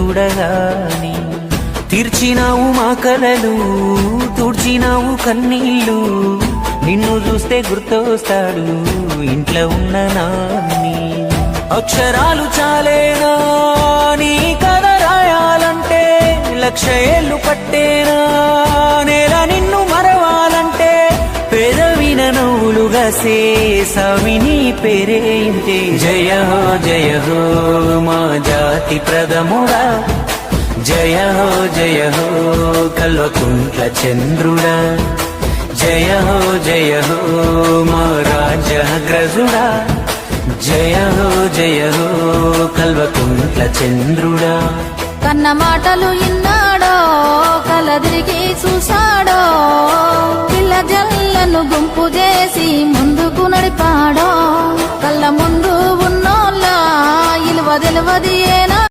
చూడగాని తీర్చినావు మా కలలు, తుడిచినావు కన్నీళ్ళు. నిన్ను చూస్తే గుర్తొస్తాడు ఇంట్లో ఉన్న నాన్ని. అక్షరాలు చాలేనా నీ కథ రాయాలంటే, లక్ష ఏళ్ళు పట్టేనా నేల నిన్ను మరవాలంటే. పెదవిన నవ్వులుగా సేసావి నీ పేరే ఇంతే. జయ హో మా జాతి ప్రథముడా, జయ హో కల్వకుంట్ల చంద్రుడా. జయ హో మా రాజగ్రజుడా, జయ హో కల్వకుంట్ల చంద్రుడా. కన్న మాటలు ఇన్నాడో, కలదిరిగి చూసాడో, పిల్ల జల్లను గుంపు చేసి ముందుకు నడిపాడో. కళ్ళ ముందు ఉన్నోళ్ళ ఇలువ తెలివది ఏనా